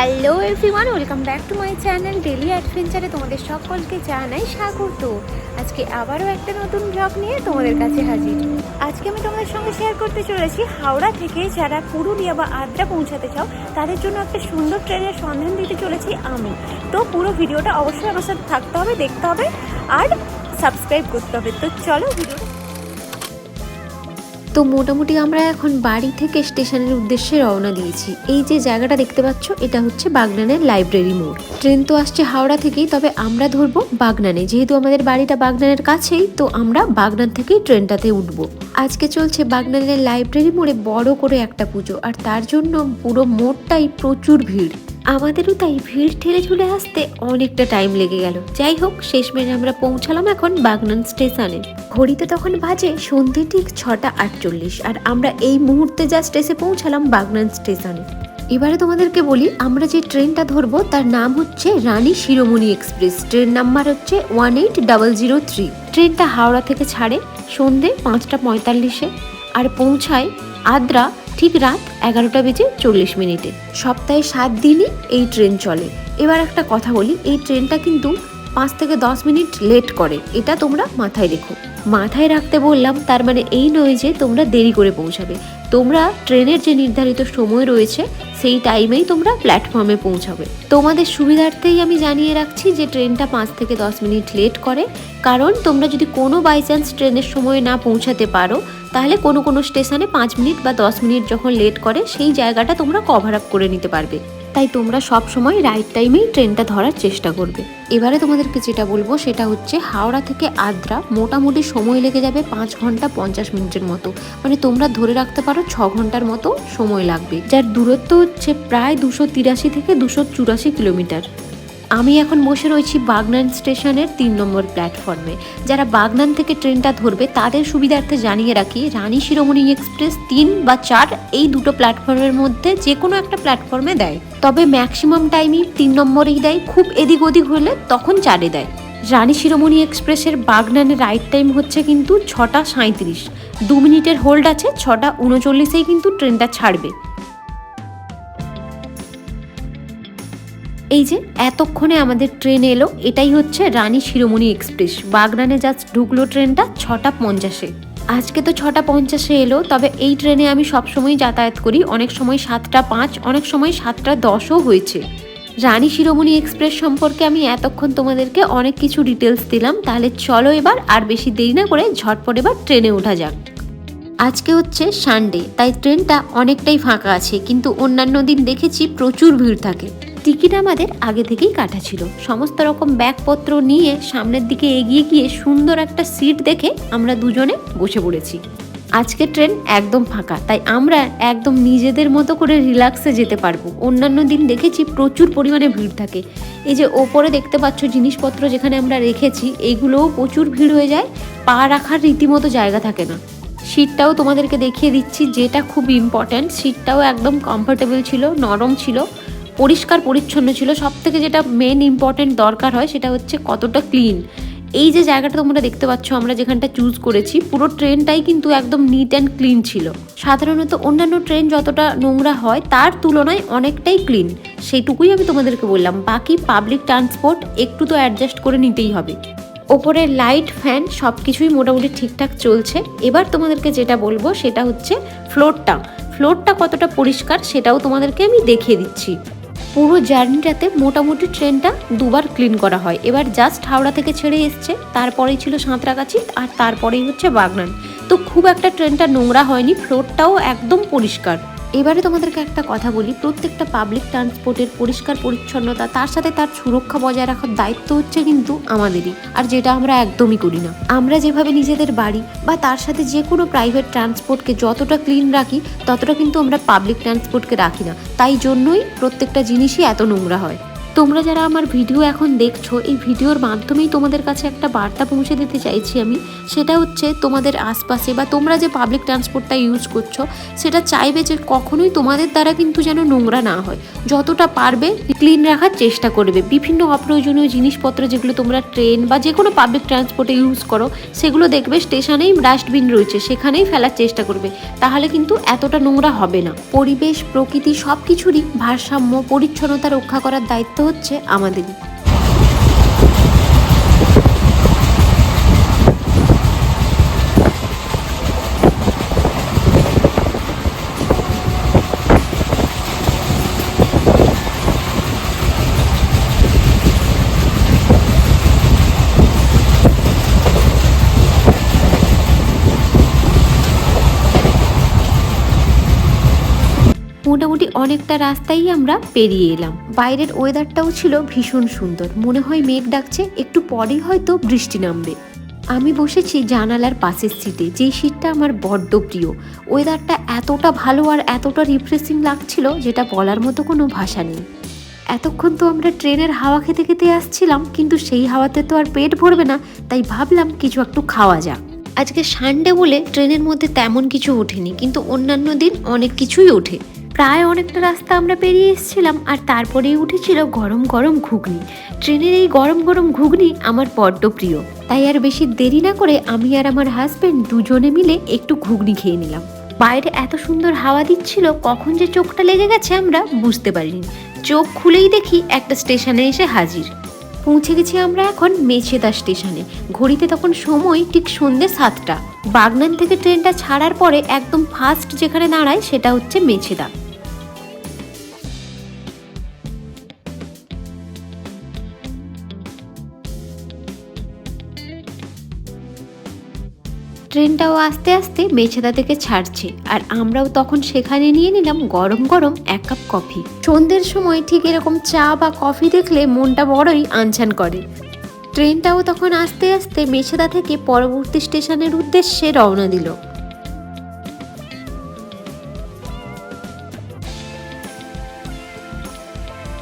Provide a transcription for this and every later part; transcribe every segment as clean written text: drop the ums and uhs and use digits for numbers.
Hello everyone, welcome back to my channel daily অ্যাডভেঞ্চারে তোমাদের সকলকে জানাই স্বাগত। আজকে আবারও একটা নতুন ব্লগ নিয়ে তোমাদের কাছে হাজির। আজকে আমি তোমাদের সঙ্গে শেয়ার করতে চলেছি হাওড়া থেকে যারা পুরুলিয়া বা আদ্রা পৌঁছাতে চাও তাদের জন্য একটা সুন্দর ট্রেনের সন্ধান দিতে চলেছি আমি। তো পুরো ভিডিওটা অবশ্যই আমার সাথে থাকতে হবে, দেখতে হবে আর সাবস্ক্রাইব করতে হবে। তো চলো ভিডিওটা। তো মোটামুটি আমরা এখন বাড়ি থেকে স্টেশনের উদ্দেশ্যে রওনা দিয়েছি। এই যে জায়গাটা দেখতে পাচ্ছ এটা হচ্ছে বাগনানের লাইব্রেরি মোড়। ট্রেন তো আসছে হাওড়া থেকেই, তবে আমরা ধরবো বাগনানে। যেহেতু আমাদের বাড়িটা বাগনানের কাছেই, তো আমরা বাগনান থেকেই ট্রেনটাতে উঠবো। আজকে চলছে বাগনানের লাইব্রেরি মোড়ে বড় করে একটা পুজো, আর তার জন্য পুরো মোড়টাই প্রচুর ভিড়। আমাদেরও তাই ভিড় ঠেলে ঝুলে আসতে অনেকটা টাইম লেগে গেল। যাই হোক, শেষমেশ আমরা পৌঁছালাম এখন বাগনান স্টেশনে। ঘড়িতে তখন বাজে সন্ধ্যে ঠিক 6:48, আর আমরা এই মুহূর্তে জাস্ট এসে পৌঁছালাম বাগনান স্টেশনে। এবারে তোমাদেরকে বলি, আমরা যে ট্রেনটা ধরবো তার নাম হচ্ছে রানী শিরোমণি এক্সপ্রেস। ট্রেন নাম্বার হচ্ছে 18003। ট্রেনটা হাওড়া থেকে ছাড়ে সন্ধ্যে 5:45 আর পৌঁছায় আদ্রা ঠিক রাত 11:40। সপ্তাহে 7 দিনই এই ট্রেন চলে। এবার একটা কথা বলি, এই ট্রেনটা কিন্তু 5 থেকে 10 মিনিট লেট করে, এটা তোমরা মাথায় রেখো। মাথায় রাখতে বললাম তার মানে এই নয় যে তোমরা দেরি করে পৌঁছাবে। তোমরা ট্রেনের যে নির্ধারিত সময় রয়েছে সেই টাইমেই তোমরা প্ল্যাটফর্মে পৌঁছাবে। তোমাদের সুবিধার্থেই আমি জানিয়ে রাখছি যে ট্রেনটা 5 থেকে 10 মিনিট লেট করে, কারণ তোমরা যদি কোনো বাই চান্স ট্রেনের সময় না পৌঁছাতে পারো তাহলে কোনো স্টেশনে 5 মিনিট বা 10 মিনিট যখন লেট করে সেই জায়গাটা তোমরা কভার আপ করে নিতে পারবে। তাই তোমরা সব সময় রাইট টাইমেই ট্রেনটা ধরার চেষ্টা করবে। এবারে তোমাদেরকে যেটা বলবো সেটা হচ্ছে হাওড়া থেকে আদ্রা মোটামুটি সময় লেগে যাবে 5 ঘন্টা 50 মিনিটের মতো। মানে তোমরা ধরে রাখতে পারো 6 ঘন্টার মতো সময় লাগবে, যার দূরত্ব হচ্ছে প্রায় 283 থেকে 284 কিলোমিটার। আমি এখন বসে রয়েছি বাগনান স্টেশনের 3 নম্বর প্ল্যাটফর্মে। যারা বাগনান থেকে ট্রেনটা ধরবে তাদের সুবিধার্থে জানিয়ে রাখি, রানী শিরোমণি এক্সপ্রেস 3 বা 4 এই দুটো প্ল্যাটফর্মের মধ্যে যে কোনো একটা প্ল্যাটফর্মে দেয়, তবে ম্যাক্সিমাম টাইমই 3 নম্বরেই দেয়। খুব এদিক ওদিক হলে তখন 4-এ দেয়। রানী শিরোমণি এক্সপ্রেসের বাগনানের রাইট টাইম হচ্ছে কিন্তু 6:37। 2 মিনিটের হোল্ড আছে, 6:39 কিন্তু ট্রেনটা ছাড়বে। এই যে এতক্ষণে আমাদের ট্রেন এলো, এটাই হচ্ছে রানী শিরোমণি এক্সপ্রেস। বাগনানে জাস্ট ঢুকলো ট্রেনটা 6:50। আজকে তো 6:50 এলো, তবে এই ট্রেনে আমি সবসময় যাতায়াত করি। অনেক সময় 7:05, অনেক সময় 7:10ও হয়েছে। রানী শিরোমণি এক্সপ্রেস সম্পর্কে আমি এতক্ষণ তোমাদেরকে অনেক কিছু ডিটেলস দিলাম। তাহলে চলো এবার আর বেশি দেরি না করে ঝটপট এবার ট্রেনে ওঠা যাক। আজকে হচ্ছে সানডে, তাই ট্রেনটা অনেকটাই ফাঁকা আছে, কিন্তু অন্যান্য দিন দেখেছি প্রচুর ভিড় থাকে। টিকিট আমাদের আগে থেকেই কাটা ছিল। সমস্ত রকম ব্যাগপত্র নিয়ে সামনের দিকে এগিয়ে গিয়ে সুন্দর একটা সিট দেখে আমরা দুজনে বসে পড়েছি। আজকে ট্রেন একদম ফাঁকা, তাই আমরা একদম নিজেদের মতো করে রিল্যাক্সে যেতে পারবো। অন্যান্য দিন দেখেছি প্রচুর পরিমাণে ভিড় থাকে। এই যে ওপরে দেখতে পাচ্ছ জিনিসপত্র যেখানে আমরা রেখেছি, এইগুলোও প্রচুর ভিড় হয়ে যায়, পা রাখার রীতিমতো জায়গা থাকে না। সিটটাও তোমাদেরকে দেখিয়ে দিচ্ছি, যেটা খুব ইম্পর্ট্যান্ট, সিটটাও একদম কমফোর্টেবল ছিল, নরম ছিল, পরিষ্কার পরিচ্ছন্ন ছিল। সব থেকে যেটা মেন ইম্পর্টেন্ট দরকার হয় সেটা হচ্ছে কতটা ক্লিন। এই যে জায়গাটা তোমরা দেখতে পাচ্ছ আমরা যেখানটা চুজ করেছি, পুরো ট্রেনটাই কিন্তু একদম নিট অ্যান্ড ক্লিন ছিল। সাধারণত অন্যান্য ট্রেন যতটা নোংরা হয় তার তুলনায় অনেকটাই ক্লিন, সেইটুকুই আমি তোমাদেরকে বললাম। বাকি পাবলিক ট্রান্সপোর্ট একটু তো অ্যাডজাস্ট করে নিতেই হবে। ওপরে লাইট, ফ্যান সব কিছুই মোটামুটি ঠিকঠাক চলছে। এবার তোমাদেরকে যেটা বলবো সেটা হচ্ছে ফ্লোরটা কতটা পরিষ্কার সেটাও তোমাদেরকে আমি দেখিয়ে দিচ্ছি। পুরো জার্নিটাতে মোটামুটি ট্রেনটা 2বার ক্লিন করা হয়। এবার জাস্ট হাওড়া থেকে ছেড়ে এসছে, তারপরেই ছিল সাঁতরাগাছি, আর তারপরেই হচ্ছে বাগনান। তো খুব একটা ট্রেনটা নোংরা হয়নি, ফ্লোরটাও একদম পরিষ্কার। এবারে তোমাদেরকে একটা কথা বলি, প্রত্যেকটা পাবলিক ট্রান্সপোর্টের পরিষ্কার পরিচ্ছন্নতা তার সাথে তার সুরক্ষা বজায় রাখার দায়িত্ব হচ্ছে কিন্তু আমাদেরই, আর যেটা আমরা একদমই করি না। আমরা যেভাবে নিজেদের বাড়ি বা তার সাথে যে কোনো প্রাইভেট ট্রান্সপোর্টকে যতটা ক্লিন রাখি ততটা কিন্তু আমরা পাবলিক ট্রান্সপোর্টকে রাখি না। তাই জন্যই প্রত্যেকটা জিনিসই এত নোংরা হয়। তোমরা যারা আমার ভিডিও এখন দেখছো, এই ভিডিওর মাধ্যমেই তোমাদের কাছে একটা বার্তা পৌঁছে দিতে চাইছি আমি। সেটা হচ্ছে তোমাদের আশপাশে বা তোমরা যে পাবলিক ট্রান্সপোর্টটা ইউজ করছো সেটা চাইবে যে কখনোই তোমাদের দ্বারা কিন্তু যেন নোংরা না হয়। যতটা পারবে ক্লিন রাখার চেষ্টা করবে। বিভিন্ন অপ্রয়োজনীয় জিনিসপত্র যেগুলো তোমরা ট্রেন বা যে কোনো পাবলিক ট্রান্সপোর্টে ইউজ করো সেগুলো দেখবে স্টেশনেই ডাস্টবিন রয়েছে, সেখানেই ফেলার চেষ্টা করবে। তাহলে কিন্তু এতটা নোংরা হবে না। পরিবেশ, প্রকৃতি সব কিছুরই ভারসাম্য, পরিচ্ছন্নতা রক্ষা করার দায়িত্ব হচ্ছে আমাদেরই। মোটামুটি অনেকটা রাস্তাই আমরা পেরিয়ে এলাম। বাইরের ওয়েদারটাও ছিল ভীষণ সুন্দর, মনে হয় মেঘ ডাকছে, একটু পরেই হয়তো বৃষ্টি নামবে। আমি বসেছি জানালার পাশের সিটে, যেই সিটটা আমার বড্ড প্রিয়। ওয়েদারটা এতটা ভালো আর এতটা রিফ্রেশিং লাগছিল যেটা বলার মতো কোনো ভাষা নেই। এতক্ষণ তো আমরা ট্রেনের হাওয়া খেতে খেতে আসছিলাম, কিন্তু সেই হাওয়াতে তো আর পেট ভরবে না, তাই ভাবলাম কিছু একটু খাওয়া যাক। আজকে সানডে বলে ট্রেনের মধ্যে তেমন কিছু ওঠেনি, কিন্তু অন্যান্য দিন অনেক কিছুই ওঠে। প্রায় অনেকটা রাস্তা আমরা পেরিয়ে এসেছিলাম আর তারপরেই উঠেছিল গরম গরম ঘুগনি। ট্রেনের এই গরম গরম ঘুগনি আমার বড্ড প্রিয়, তাই আর বেশি দেরি না করে আমি আর আমার হাজবেন্ড দুজনে মিলে একটু ঘুগনি খেয়ে নিলাম। বাইরে এত সুন্দর হাওয়া দিচ্ছিল, কখন যে চোখটা লেগে গেছে আমরা বুঝতে পারিনি। চোখ খুলেই দেখি একটা স্টেশনে এসে হাজির। পৌঁছে গেছি আমরা এখন মেছেদা স্টেশনে। ঘড়িতে তখন সময় ঠিক সন্ধ্যে 7টা। বাগনান থেকে ট্রেনটা ছাড়ার পরে একদম ফার্স্ট যেখানে দাঁড়ায় সেটা হচ্ছে মেছেদা। ট্রেনটাও আস্তে আস্তে মেছেদা থেকে ছাড়ছে আর আমরাও তখন সেখানে নিয়ে নিলাম গরম গরম 1 কাপ কফি। সন্ধ্যের সময় ঠিক এরকম চা বা কফি দেখলে মনটা বড়ই আনছান করে। ট্রেনটাও তখন আস্তে আস্তে মেছেদা থেকে পরবর্তী স্টেশনের উদ্দেশ্যে রওনা দিল।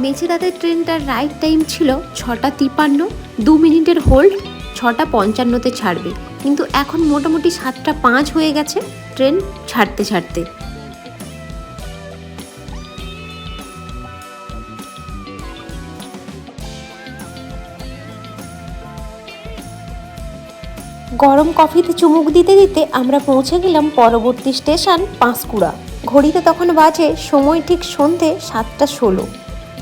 মেছেদাতে ট্রেনটার রাইট টাইম ছিল 6টা 53, 2 মিনিটের হোল্ড, 6টা 55-তে ছাড়বে। কিন্তু এখন মোটামুটি 7টা 5 হয়ে গেছে ট্রেন ছাড়তে ছাড়তে। গরম কফিতে চুমুক দিতে দিতে আমরা পৌঁছে গেলাম পরবর্তী স্টেশন পাঁশকুড়া। ঘড়িতে তখন বাজে সময় ঠিক সন্ধে 7টা 16।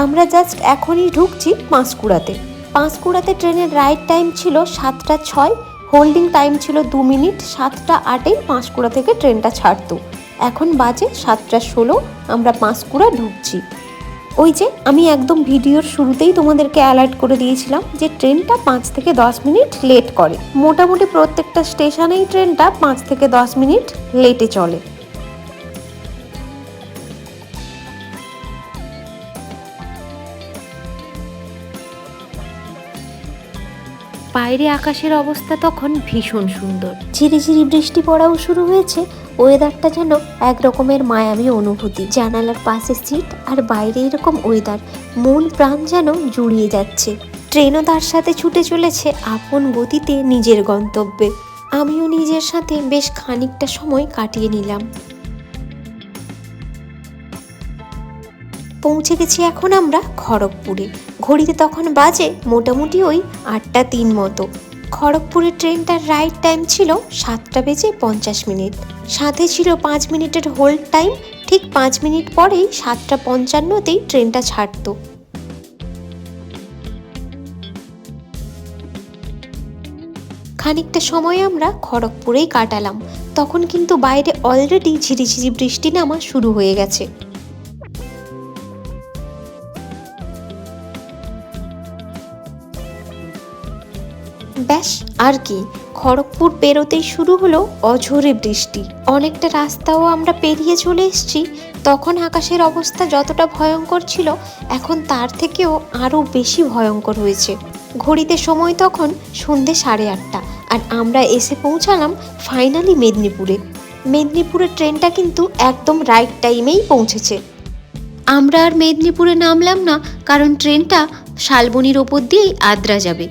আমরা জাস্ট এখনই ঢুকছি পাঁশকুড়াতে। পাঁশকুড়াতে ট্রেনের রাইট টাইম ছিল 7টা 6, হোল্ডিং টাইম ছিল 2 মিনিট। 7টা 8-এ পাঁশকুড়া থেকে ট্রেনটা ছাড়তো। এখন বাজে 7টা 16, আমরা পাঁশকুড়া ঢুকছি। ওই যে আমি একদম ভিডিওর শুরুতেই তোমাদেরকে অ্যালার্ট করে দিয়েছিলাম যে ট্রেনটা 5 থেকে 10 মিনিট লেট করে। মোটামুটি প্রত্যেকটা স্টেশনেই ট্রেনটা 5 থেকে 10 মিনিট লেটে চলে। বাইরে আকাশের অবস্থা তখন ভীষণ সুন্দর, ঝিরিঝিরি বৃষ্টি পড়াও শুরু হয়েছে। ওয়েদারটা যেন এক রকমের মায়াবী অনুভূতি। জানালার পাশে সিট আর বাইরে এরকম ওয়েদার, মন প্রাণ যেন জুড়িয়ে যাচ্ছে। ট্রেনও তার সাথে ছুটে চলেছে আপন গতিতে নিজের গন্তব্যে। আমিও নিজের সাথে বেশ খানিকটা সময় কাটিয়ে নিলাম। পৌঁছে গেছি এখন আমরা খড়গপুরে। ঘড়িতে তখন বাজে মোটামুটি ওই 8টা 3 মতো। খড়গপুরের ট্রেনটার রাইট টাইম ছিল 7টা50। সাথে ছিল 5 মিনিটের হোল্ড টাইম। ঠিক 5 মিনিট পরেই 7টা 55-তেই ট্রেনটা ছাড়তো। খানিকটা সময় আমরা খড়গপুরেই কাটালাম। তখন কিন্তু বাইরে অলরেডি ঝিরিঝিরি বৃষ্টি নামা শুরু হয়ে গেছে। ব্যাস আর কি, খড়গপুর পেরোতেই শুরু হলো অঝোরে বৃষ্টি। অনেকটা রাস্তাও আমরা পেরিয়ে চলে এসেছি। তখন আকাশের অবস্থা যতটা ভয়ঙ্কর ছিল, এখন তার থেকেও আরও বেশি ভয়ঙ্কর হয়েছে। ঘড়িতে সময় তখন সন্ধে 8:30 আর আমরা এসে পৌঁছালাম ফাইনালি মেদিনীপুরে। মেদিনীপুরের ট্রেনটা কিন্তু একদম রাইট টাইমেই পৌঁছেছে। আমরা আর মেদিনীপুরে নামলাম না, কারণ ট্রেনটা শালবনির ওপর দিয়েই আদ্রা যাবে।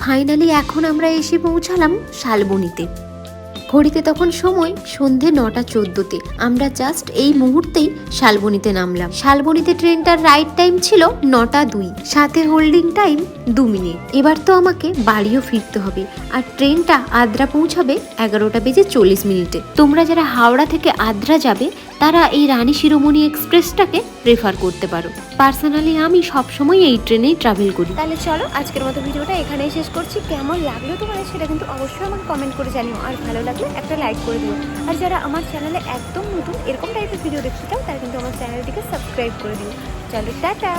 ফাইনালি এখন আমরা এসে পৌঁছালাম শালবনিতে। ঘড়িতে তখন সময় সন্ধে 9:14। আমরা জাস্ট এই মুহূর্তেই শালবনিতে নামলাম। শালবনিতে ট্রেনটার রাইট টাইম ছিল 9:02, সাথে হোল্ডিং টাইম 2 মিনিট। এবার তো আমাকে বাড়িও ফিরতে হবে, আর ট্রেনটা আদ্রা পৌঁছাবে 11:40 তোমরা যারা হাওড়া থেকে আদ্রা যাবে তারা এই রানী শিরোমণি এক্সপ্রেসটাকে প্রেফার করতে পারো। পার্সোনালি আমি সবসময় এই ট্রেনেই ট্রাভেল করি। তাহলে চলো আজকের মতো ভিডিওটা এখানেই শেষ করছি। কেমন লাগলো তোমাদের সেটা কিন্তু অবশ্যই আমাকে কমেন্ট করে জানিও, আর ভালো লাগলে একটা লাইক করে দিও। আর যারা আমার চ্যানেলে একদম নতুন এরকম টাইপের ভিডিও দেখতে চাও তারা কিন্তু আমার চ্যানেলটিকে সাবস্ক্রাইব করে দিও। চলো টাটা।